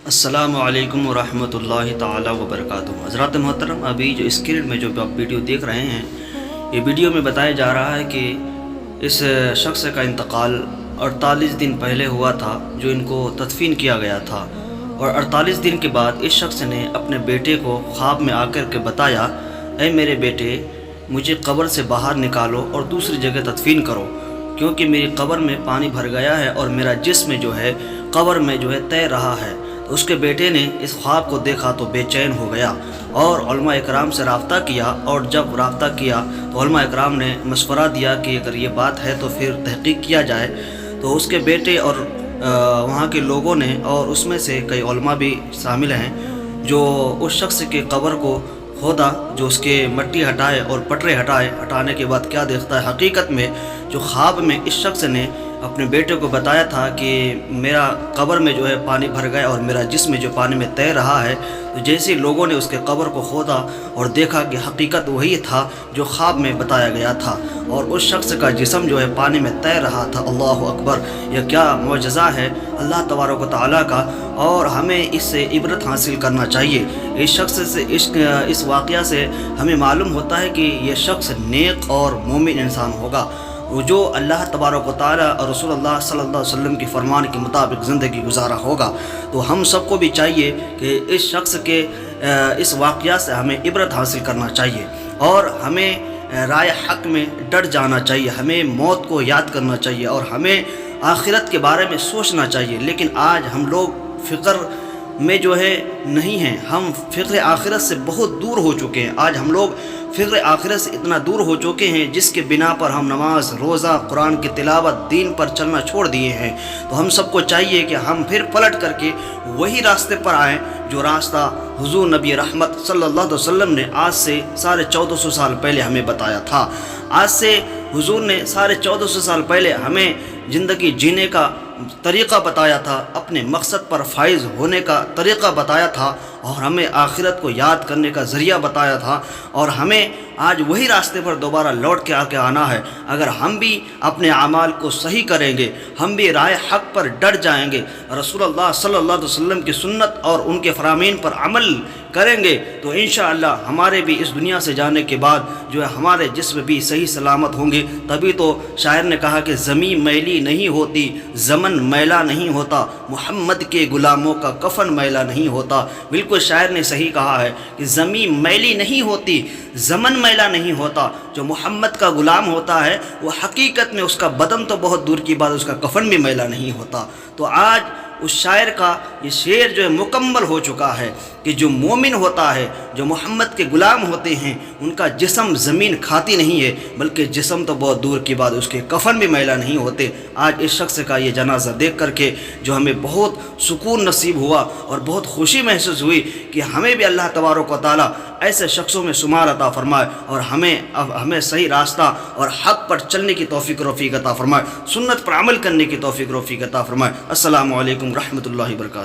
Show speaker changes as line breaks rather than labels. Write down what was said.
السلام علیکم ورحمۃ اللہ تعالی وبرکاتہ۔ حضرات محترم، ابھی جو اسکرین میں جو آپ ویڈیو دیکھ رہے ہیں، یہ ویڈیو میں بتایا جا رہا ہے کہ اس شخص کا انتقال 48 دن پہلے ہوا تھا، جو ان کو تدفین کیا گیا تھا، اور 48 دن کے بعد اس شخص نے اپنے بیٹے کو خواب میں آ کر کے بتایا، اے میرے بیٹے، مجھے قبر سے باہر نکالو اور دوسری جگہ تدفین کرو، کیونکہ میری قبر میں پانی بھر گیا ہے اور میرا جسم جو ہے قبر میں جو ہے تیر رہا ہے۔ اس کے بیٹے نے اس خواب کو دیکھا تو بے چین ہو گیا اور علماء اکرام سے رابطہ کیا، اور جب رابطہ کیا تو علماء اکرام نے مشورہ دیا کہ اگر یہ بات ہے تو پھر تحقیق کیا جائے۔ تو اس کے بیٹے اور وہاں کے لوگوں نے، اور اس میں سے کئی علماء بھی شامل ہیں، جو اس شخص کے قبر کو کھودا، جو اس کے مٹی ہٹائے اور پٹرے ہٹانے کے بعد کیا دیکھتا ہے، حقیقت میں جو خواب میں اس شخص نے اپنے بیٹے کو بتایا تھا کہ میرا قبر میں جو ہے پانی بھر گیا اور میرا جسم جو پانی میں تیر رہا ہے، تو جیسے لوگوں نے اس کے قبر کو کھودا اور دیکھا کہ حقیقت وہی تھا جو خواب میں بتایا گیا تھا، اور اس شخص کا جسم جو ہے پانی میں تیر رہا تھا۔ اللہ اکبر! یہ کیا معجزہ ہے اللہ تبارک و تعالیٰ کا، اور ہمیں اس سے عبرت حاصل کرنا چاہیے۔ اس شخص سے اس واقعہ سے ہمیں معلوم ہوتا ہے کہ یہ شخص نیک اور مومن انسان ہوگا، جو اللہ تبارک و تعالیٰ اور رسول اللہ صلی اللہ علیہ وسلم کے فرمان کے مطابق زندگی گزارا ہوگا۔ تو ہم سب کو بھی چاہیے کہ اس شخص کے اس واقعہ سے ہمیں عبرت حاصل کرنا چاہیے، اور ہمیں رائے حق میں ڈٹ جانا چاہیے، ہمیں موت کو یاد کرنا چاہیے، اور ہمیں آخرت کے بارے میں سوچنا چاہیے۔ لیکن آج ہم لوگ فکر میں جو ہے نہیں ہیں، ہم فکر آخرت سے بہت دور ہو چکے ہیں۔ آج ہم لوگ فکر آخرت سے اتنا دور ہو چکے ہیں جس کے بنا پر ہم نماز، روزہ، قرآن کی تلاوت، دین پر چلنا چھوڑ دیے ہیں۔ تو ہم سب کو چاہیے کہ ہم پھر پلٹ کر کے وہی راستے پر آئیں جو راستہ حضور نبی رحمت صلی اللہ علیہ وسلم نے آج سے 1450 سال پہلے ہمیں بتایا تھا۔ آج سے حضور نے 1450 سال پہلے ہمیں زندگی جینے کا طریقہ بتایا تھا، اپنے مقصد پر فائز ہونے کا طریقہ بتایا تھا، اور ہمیں آخرت کو یاد کرنے کا ذریعہ بتایا تھا، اور ہمیں آج وہی راستے پر دوبارہ لوٹ کے آنا ہے۔ اگر ہم بھی اپنے اعمال کو صحیح کریں گے، ہم بھی رائے حق پر ڈٹ جائیں گے، رسول اللہ صلی اللہ علیہ وسلم کی سنت اور ان کے فرامین پر عمل کریں گے، تو انشاءاللہ ہمارے بھی اس دنیا سے جانے کے بعد جو ہے ہمارے جسم بھی صحیح سلامت ہوں گے۔ تبھی تو شاعر نے کہا کہ زمین میلی نہیں ہوتی، زمن میلا نہیں ہوتا، محمد کے غلاموں کا کفن میلا نہیں ہوتا۔ بالکل شاعر نے صحیح کہا ہے کہ زمین میلی نہیں ہوتی، زمن میلا نہیں ہوتا۔ جو محمد کا غلام ہوتا ہے وہ حقیقت میں اس کا بدن تو بہت دور کی بات، اس کا کفن بھی میلا نہیں ہوتا۔ تو آج اس شاعر کا یہ شعر جو ہے مکمل ہو چکا ہے کہ جو مومن ہوتا ہے، جو محمد کے غلام ہوتے ہیں، ان کا جسم زمین کھاتی نہیں ہے، بلکہ جسم تو بہت دور کی بات، اس کے کفن بھی میلا نہیں ہوتے۔ آج اس شخص کا یہ جنازہ دیکھ کر کے جو ہمیں بہت سکون نصیب ہوا اور بہت خوشی محسوس ہوئی کہ ہمیں بھی اللہ تبارک و تعالیٰ ایسے شخصوں میں شمار عطا فرمائے، اور ہمیں صحیح راستہ اور حق پر چلنے کی توفیق عطا فرمائے، سنت پر عمل کرنے کی توفیق عطا فرمائے۔ السلام علیکم ورحمۃ اللہ وبرکاتہ۔